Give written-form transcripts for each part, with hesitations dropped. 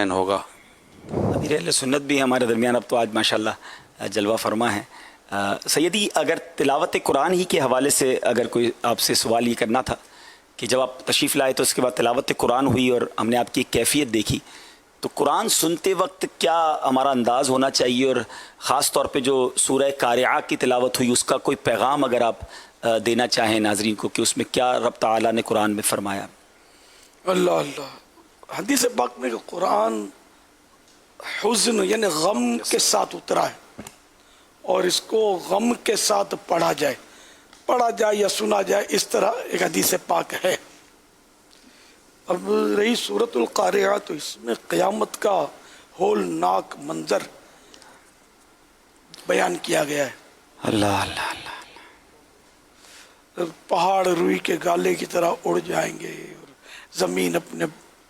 ہوگا۔ امیر اہل سنت بھی ہمارے درمیان اب تو آج ماشاءاللہ جلوہ فرما ہے۔ سیدی، اگر تلاوت قرآن ہی کے حوالے سے اگر کوئی آپ سے سوال یہ کرنا تھا کہ جب آپ تشریف لائے تو اس کے بعد تلاوت قرآن ہوئی اور ہم نے آپ کی کیفیت دیکھی، تو قرآن سنتے وقت کیا ہمارا انداز ہونا چاہیے، اور خاص طور پہ جو سورہ قارعہ کی تلاوت ہوئی اس کا کوئی پیغام اگر آپ دینا چاہیں ناظرین کو کہ اس میں کیا رب تعالیٰ نے قرآن میں فرمایا؟ اللہ اللہ، حدیث پاک میں کہ قرآن حزن یعنی غم کے ساتھ اترا ہے، اور اس کو غم کے ساتھ پڑھا جائے یا سنا جائے، اس طرح ایک حدیث پاک ہے۔ اب رہی سورۃ القارعہ، تو اس میں قیامت کا ہولناک منظر بیان کیا گیا ہے۔ اللہ اللہ اللہ، پہاڑ روئی کے گالے کی طرح اڑ جائیں گے اور زمین اپنے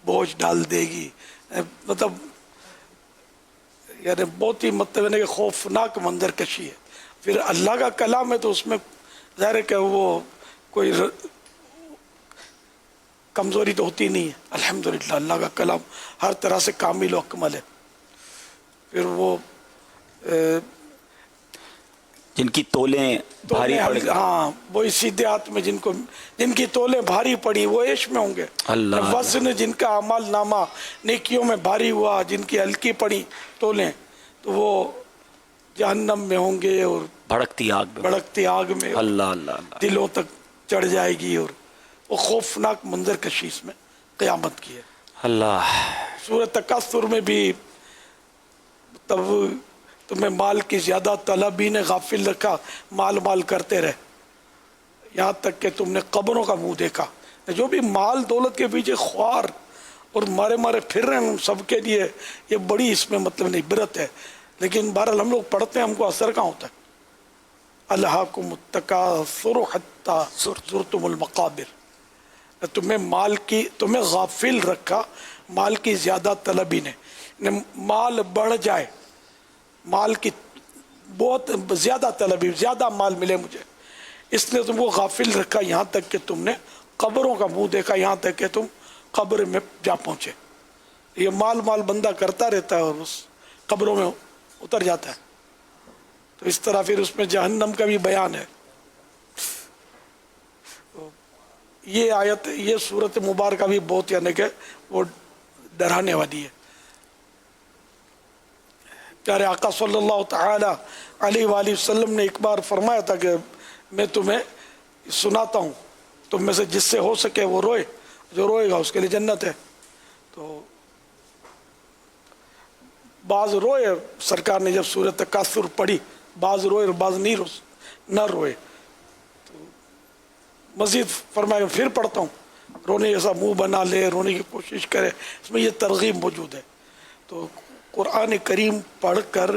بوجھ ڈال دے گی، مطلب یعنی بہت ہی مطلب کہ خوفناک منظر کشی ہے۔ پھر اللہ کا کلام ہے تو اس میں ظاہر ہے کہ وہ کوئی کمزوری تو ہوتی نہیں ہے، الحمدللہ اللہ کا کلام ہر طرح سے کامل و اکمل ہے۔ پھر وہ جن کی تولیں بھاری پڑ گئی، ہاں وہی سیدھے ہاتھ میں جن کی تولیں بھاری پڑی وہ عیش میں ہوں گے۔ اللہ، وزن جن کا اعمال نامہ نیکیوں میں بھاری ہوا، جن کی ہلکی پڑی تولیں تو وہ جہنم میں ہوں گے، اور بھڑکتی آگ میں، اللہ اللہ دلوں تک چڑھ جائے گی، اور وہ خوفناک منظر کشی اس میں قیامت کی ہے۔ اللہ، سورۃ تکاثر میں بھی تب تمہیں مال کی زیادہ طلبی نے غافل رکھا، مال کرتے رہے یہاں تک کہ تم نے قبروں کا منہ دیکھا۔ جو بھی مال دولت کے پیچھے خوار اور مارے پھر رہے ہیں، ان سب کے لیے یہ بڑی اس میں مطلب عبرت ہے۔ لیکن بہرحال ہم لوگ پڑھتے ہیں، ہم کو اثر کہاں ہوتا ہے؟ الہاکم التکاثر حتی زرتم المقابر، تمہیں غافل رکھا مال کی زیادہ طلبی نے۔ مال بڑھ جائے، مال کی بہت زیادہ طلبی، زیادہ مال ملے مجھے، اس نے تم کو غافل رکھا یہاں تک کہ تم نے قبروں کا منہ دیکھا، یہاں تک کہ تم قبر میں جا پہنچے۔ یہ مال بندہ کرتا رہتا ہے اور اس قبروں میں اتر جاتا ہے۔ تو اس طرح پھر اس میں جہنم کا بھی بیان ہے۔ یہ آیت، یہ سورت مبارکہ بھی بہت یعنی کہ وہ ڈرانے والی ہے۔ پیارے آقا صلی اللہ تعالی علیہ وآلہ وسلم نے ایک بار فرمایا تھا کہ میں تمہیں سناتا ہوں، تم میں سے جس سے ہو سکے وہ روئے، جو روئے گا اس کے لیے جنت ہے۔ تو بعض روئے، سرکار نے جب سورۃ تکاثر پڑھی، بعض روئے اور بعض نہ روئے۔ تو مزید فرمایا پھر پڑھتا ہوں، رونے جیسا منہ بنا لے، رونے کی کوشش کرے، اس میں یہ ترغیب موجود ہے۔ تو قرآن کریم پڑھ کر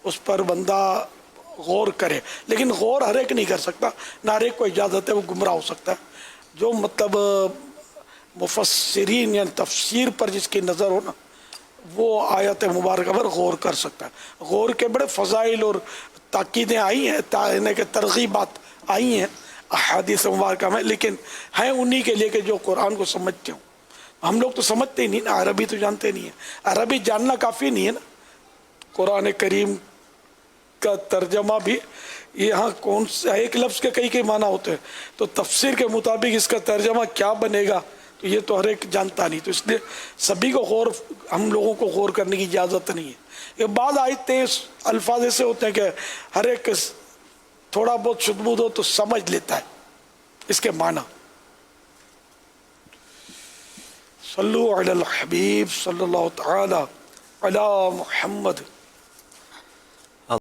اس پر بندہ غور کرے، لیکن غور ہر ایک نہیں کر سکتا، نہ ہر ایک کو اجازت ہے، وہ گمراہ ہو سکتا ہے۔ جو مطلب مفسرین یا تفسیر پر جس کی نظر ہو نا، وہ آیت مبارکہ پر غور کر سکتا ہے۔ غور کے بڑے فضائل اور تاکیدیں آئی ہیں، کہ ترغیبات آئی ہیں احادیث مبارکہ میں، لیکن ہیں انہی کے لیے کہ جو قرآن کو سمجھتے ہوں۔ ہم لوگ تو سمجھتے ہی نہیں نا، عربی تو جانتے نہیں ہیں، عربی جاننا کافی نہیں ہے نا۔ قرآن کریم کا ترجمہ بھی یہاں کون سے ایک لفظ کے کئی معنی ہوتے ہیں، تو تفسیر کے مطابق اس کا ترجمہ کیا بنے گا تو یہ تو ہر ایک جانتا نہیں۔ تو اس لیے سبھی کو ہم لوگوں کو غور کرنے کی اجازت نہیں ہے۔ یہ بعض آیتیں الفاظ ایسے ہوتے ہیں کہ ہر ایک تھوڑا بہت شد بود ہو تو سمجھ لیتا ہے اس کے معنی۔ صلو علی الحبیب صلی اللہ تعالی علی محمد۔